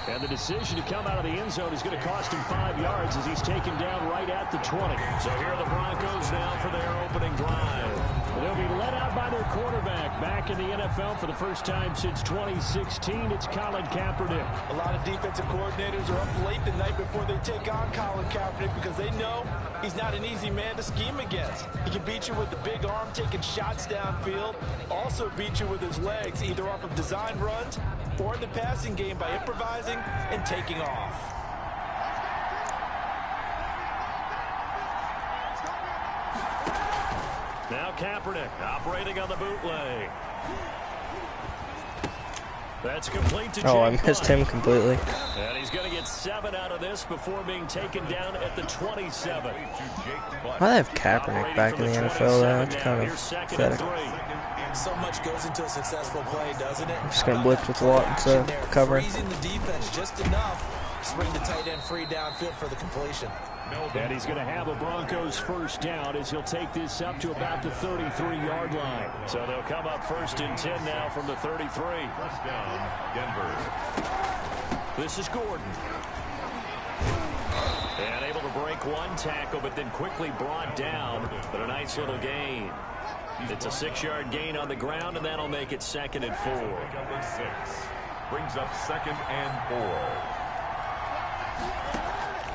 And the decision to come out of the end zone is going to cost him 5 yards as he's taken down right at the 20. So here are the Broncos now for their opening drive. They'll be led out by their quarterback. Back in the NFL for the first time since 2016, it's Colin Kaepernick. A lot of defensive coordinators are up late the night before they take on Colin Kaepernick because they know he's not an easy man to scheme against. He can beat you with the big arm, taking shots downfield, also beat you with his legs, either off of design runs or in the passing game by improvising and taking off. Now Kaepernick operating on the bootleg. That's complete to Jake. Oh, I missed him completely. And he's going to get 7 out of this before being taken down at the 27. Why they have Kaepernick back in the NFL though? It's kind of pathetic. So much goes into a successful play, doesn't it? Just gonna blitz with a lot instead of covering. Freezing the defense just enough to bring the tight end free downfield for the completion. And he's going to have a Broncos first down as he'll take this up to about the 33-yard line. So they'll come up 1st and 10 now from the 33. First down, Denver. This is Gordon. And able to break one tackle, but then quickly brought down. But a nice little gain. It's a 6-yard gain on the ground, and that'll make it 2nd and 4. Brings up 2nd and 4.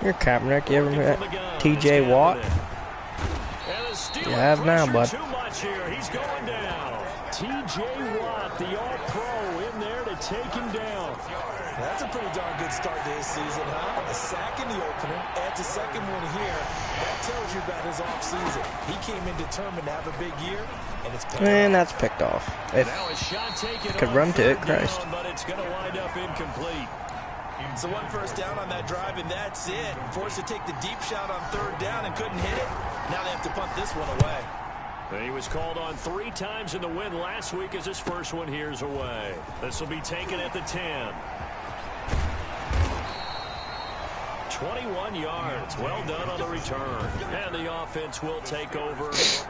You're Kaepernick. You ever met TJ Watt? You have now, bud. Too much here. He's going down. TJ Watt, the All-Pro, in there to take him down. That's a pretty darn good start to his season, huh? A sack in the opener, adds a second one here. That tells you about his offseason. He came in determined to have a big year, and it's paying And off. that's picked off. If could run to it, Christ. But it's going to wind up incomplete. So 1 first down on that drive, and that's it. Forced to take the deep shot on 3rd down and couldn't hit it. Now they have to punt this one away. He was called on 3 times in the win last week as his first one here's away. This will be taken at the 10. 21 yards. Well done on the return. And the offense will take over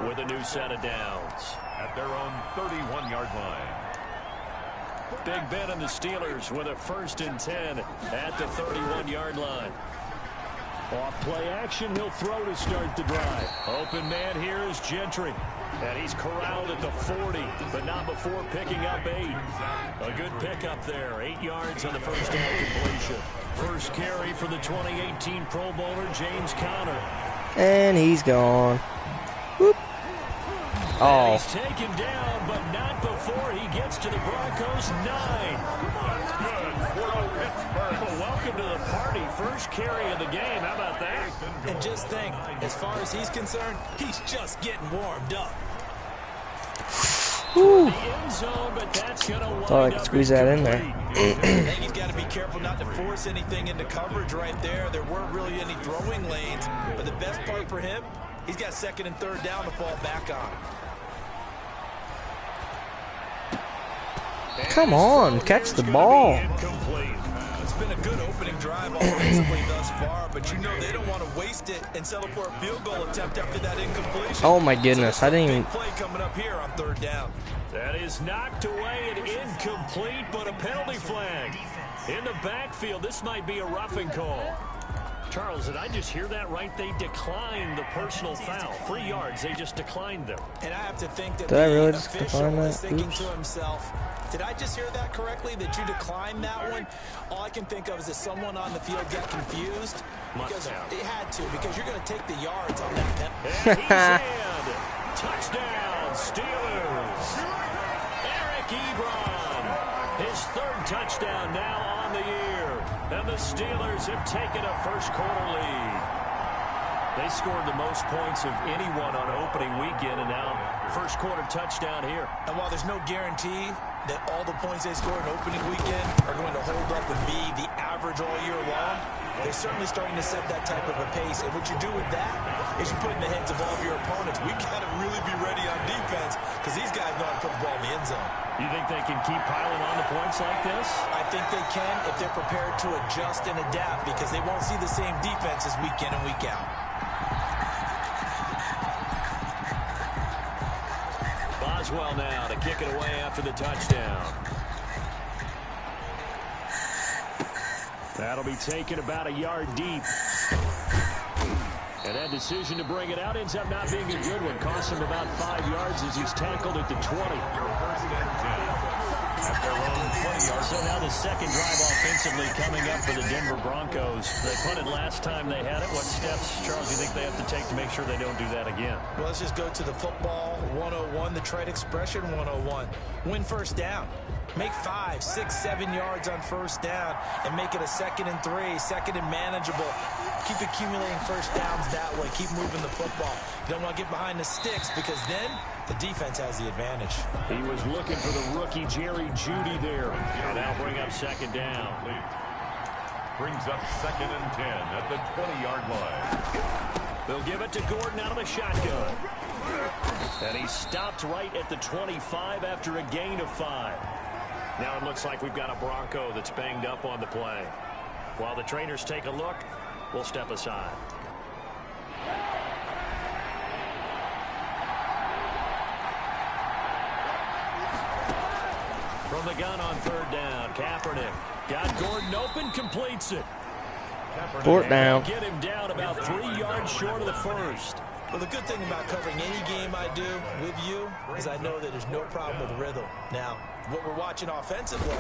with a new set of downs. At their own 31-yard line. Big Ben and the Steelers with a 1st and 10 at the 31-yard line. Off play action, he'll throw to start the drive. Open man here is Gentry. And he's corralled at the 40, but not before picking up 8. A good pickup there. 8 yards on the first down completion. First carry for the 2018 Pro Bowler, James Conner. And he's gone. Whoop. Oh. And he's taken down, but not before he gets to the Broncos' 9. Well, welcome to the party. First carry of the game. How about that? And just think, as far as he's concerned, he's just getting warmed up. Whew. The end zone, but that's going to wind Thought I could squeeze that in there. I think he's got to be careful not to force anything into coverage right there. There weren't really any throwing lanes, but the best part for him, he's got 2nd and 3rd down to fall back on. Come on, catch the ball. It's been a good opening drive offensively thus far, but you know they don't want to waste it and settle for a field goal attempt after that incompletion. Oh my goodness, I didn't even. Big play coming up here on 3rd down. That is knocked away and incomplete, but a penalty flag. In the backfield, this might be a roughing call. Charles, did I just hear that right? They declined the personal foul. 3 yards, they just declined them. And I have to think that Did I really the just official decline that? is thinking Oops. to himself, did I just hear that correctly, that you declined that one? All I can think of is that someone on the field got confused. Because it had to, because you're going to take the yards on that penalty. And he's in. Touchdown, Steelers. Eric Ebron, his 3rd touchdown now on the year. And the Steelers have taken a first-quarter lead. They scored the most points of anyone on opening weekend, and now first-quarter touchdown here. And while there's no guarantee that all the points they scored in opening weekend are going to hold up and be the average all year long, they're certainly starting to set that type of a pace. And what you do with that is you put in the heads of all of your opponents, we got to really be ready on defense because these guys know how to put the ball in the end zone. You think they can keep piling on the points like this? I think they can if they're prepared to adjust and adapt because they won't see the same defenses week in and week out. Boswell now to kick it away after the touchdown. That'll be taken about a yard deep. And that decision to bring it out ends up not being a good one. Cost him about 5 yards as he's tackled at the 20. So now the second drive offensively coming up for the Denver Broncos. They punted last time they had it. What steps, Charles, do you think they have to take to make sure they don't do that again? Well, let's just go to the football 101, the trade expression 101. Win first down. Make 5, 6, 7 yards on first down and make it a 2nd and 3, 2nd and manageable. Keep accumulating first downs that way. Keep moving the football. You don't want to get behind the sticks because then the defense has the advantage. He was looking for the rookie Jerry Jeudy there. And now bring up 2nd down. Brings up 2nd and 10 at the 20-yard line. They'll give it to Gordon out of the shotgun. And he stopped right at the 25 after a gain of 5. Now it looks like we've got a Bronco that's banged up on the play. While the trainers take a look, we'll step aside. From the gun on 3rd down, Kaepernick got Gordon open, completes it. Fourth down. Get him down about 3 yards short of the first. Well, the good thing about covering any game I do with you is I know that there's no problem with rhythm. Now, what we're watching offensively,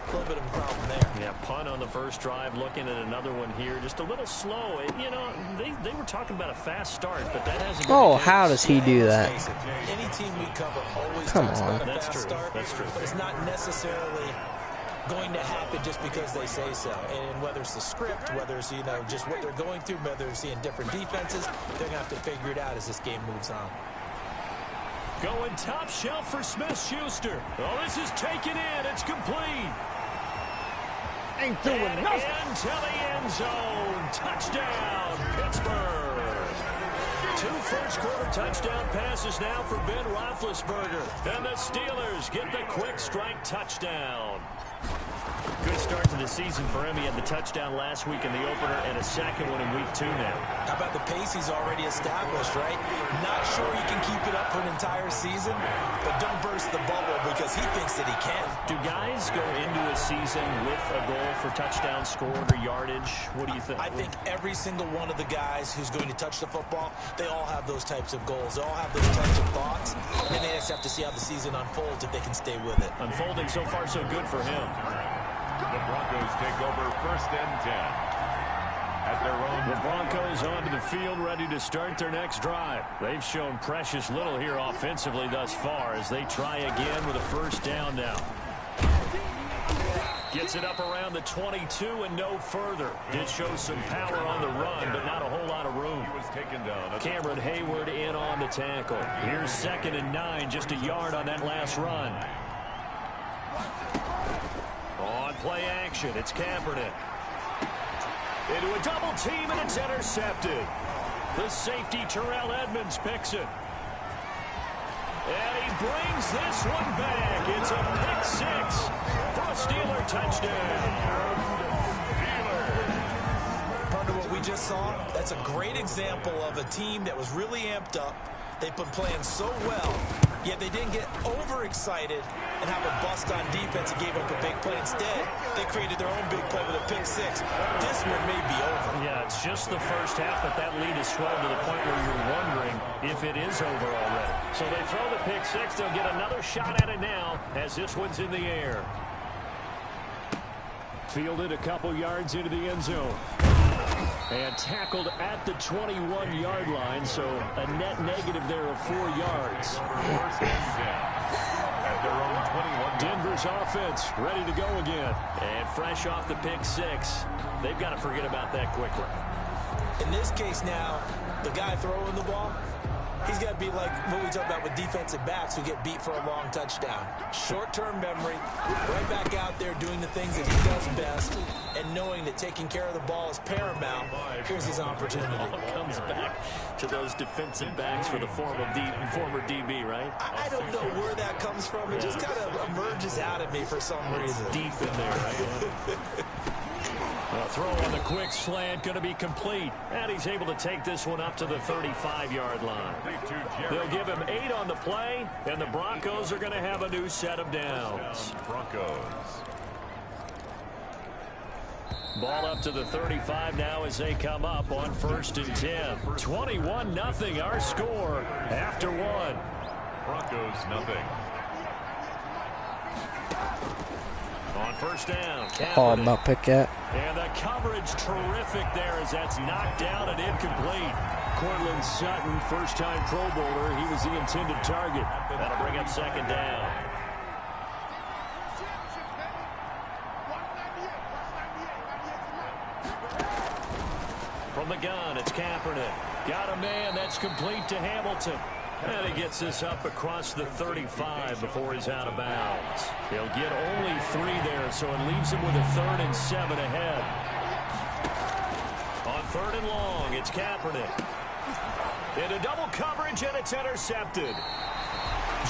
A little bit of a problem there. Yeah, punt on the first drive, looking at another one here. Just a little slow. You know, they were talking about a fast start, but that hasn't been Oh, the case. how does he do that? Any team we cover always Come talks on. about a That's fast true. start. That's true. But it's not necessarily going to happen just because they say so. And whether it's the script, whether it's, you know, just what they're going through, whether they're seeing different defenses, they're going to have to figure it out as this game moves on. Going top shelf for Smith-Schuster. Oh, this is taken in. It's complete. Ain't doing And nothing. into the end zone. Touchdown, Pittsburgh. 2 first-quarter touchdown passes now for Ben Roethlisberger. And the Steelers get the quick strike touchdown. Good start to the season for him. He had the touchdown last week in the opener and a second one in week 2 now. How about the pace he's already established, right? Not sure he can keep it up for an entire season, but don't burst the bubble because he thinks that he can. Do guys go into a season with a goal for touchdown scored or yardage? What do you think? I think every single one of the guys who's going to touch the football, they all have those types of goals. They all have those types of thoughts. And they just have to see how the season unfolds if they can stay with it. Unfolding so far so good for him. The Broncos take over 1st and 10 at their own. The Broncos onto the field, ready to start their next drive. They've shown precious little here offensively thus far as they try again with a first down now. Gets it up around the 22 and no further. Did show some power on the run, but not a whole lot of room. He was taken down. Cameron Hayward in on the tackle. Here's 2nd and 9, just a yard on that last run. On play action, it's Kaepernick. Into a double team, and it's intercepted. The safety, Terrell Edmonds, picks it. And he brings this one back. It's a pick 6 for a Steeler touchdown. Part of what we just saw, that's a great example of a team that was really amped up. They've been playing so well, yet they didn't get overexcited and have a bust on defense and gave up a big play. Instead, they created their own big play with a pick 6. This one may be over. Yeah, it's just the first half, but that lead is swelled to the point where you're wondering if it is over already. So they throw the pick 6. They'll get another shot at it now as this one's in the air. Fielded a couple yards into the end zone. And tackled at the 21-yard line, so a net negative there of 4 yards. 1st and 10 at their own 21. Denver's offense ready to go again. And fresh off the pick 6, they've got to forget about that quickly. In this case now, the guy throwing the ball, he's got to be like what we talk about with defensive backs who get beat for a long touchdown. Short-term memory, right back out there doing the things that he does best, and knowing that taking care of the ball is paramount. Here's his opportunity. All comes back to those defensive backs for the former DB, right? I don't know where that comes from. It just kind of emerges out of me for some reason. Deep in there, right? A throw on the quick slant going to be complete. And he's able to take this one up to the 35-yard line. They'll give him 8 on the play, and the Broncos are going to have a new set of downs. Broncos. Ball up to the 35 now as they come up on 1st and 10. 21-0 our score after 1. Broncos nothing. On 1st down, Oh, Kaepernick. not pick yet. And the coverage terrific there as that's knocked down and incomplete. Cortland Sutton, first-time Pro Bowler. He was the intended target. That'll bring up 2nd down. From the gun, it's Kaepernick. Got a man that's complete to Hamilton. And he gets this up across the 35 before he's out of bounds. He'll get only 3 there, so it leaves him with a 3rd and 7 ahead. On 3rd and long, it's Kaepernick. Into double coverage, and it's intercepted.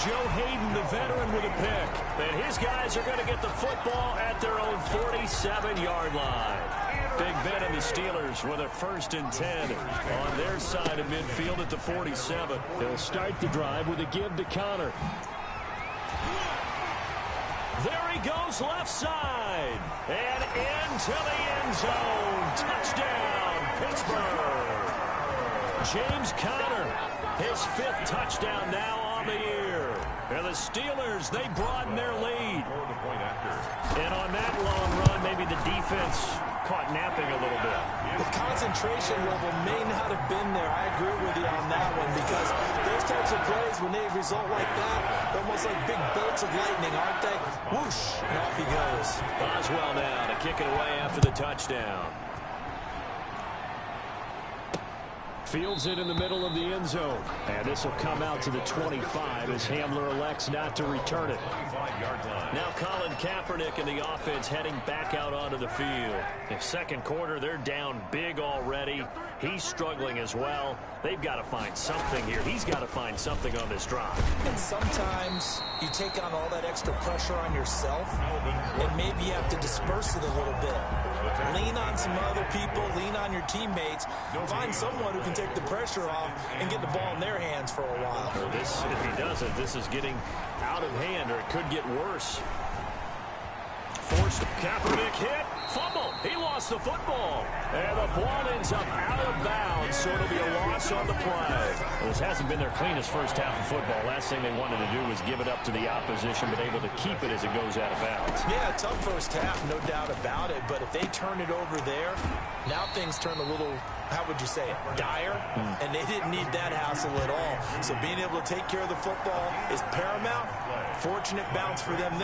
Joe Hayden, the veteran, with a pick. And his guys are going to get the football at their own 47-yard line. Big Ben and the Steelers with a 1st and 10 on their side of midfield at the 47. They'll start the drive with a give to Connor. There he goes left side. And into the end zone. Touchdown, Pittsburgh. James Conner, his 5th touchdown now on on the year. And the Steelers, they broaden their lead. And on that long run, maybe the defense caught napping a little bit. The concentration level may not have been there. I agree with you on that one, because those types of plays, when they result like that, they're almost like big bolts of lightning, aren't they? Whoosh, and off he goes. Boswell now to kick it away after the touchdown. Fields it in the middle of the end zone. And this will come out to the 25 as Hamler elects not to return it. Now Colin Kaepernick and the offense heading back out onto the field. In second quarter, they're down big already. He's struggling as well. They've got to find something here. He's got to find something on this drive. And sometimes you take on all that extra pressure on yourself, and maybe you have to disperse it a little bit. Lean on some other people, lean on your teammates, find someone who can take the pressure off and get the ball in their hands for a while. If he doesn't, this is getting out of hand, or it could get worse. Forced Kaepernick hit, fumble. He lost the football. And the ball ends up out of bounds, so it'll be a loss on the play. Well, this hasn't been their cleanest first half of football. Last thing they wanted to do was give it up to the opposition, but able to keep it as it goes out of bounds. Yeah, tough first half, no doubt about it. But if they turn it over there, now things turn a little, how would you say it, dire? And they didn't need that hassle at all. So being able to take care of the football is paramount. Fortunate bounce for them there.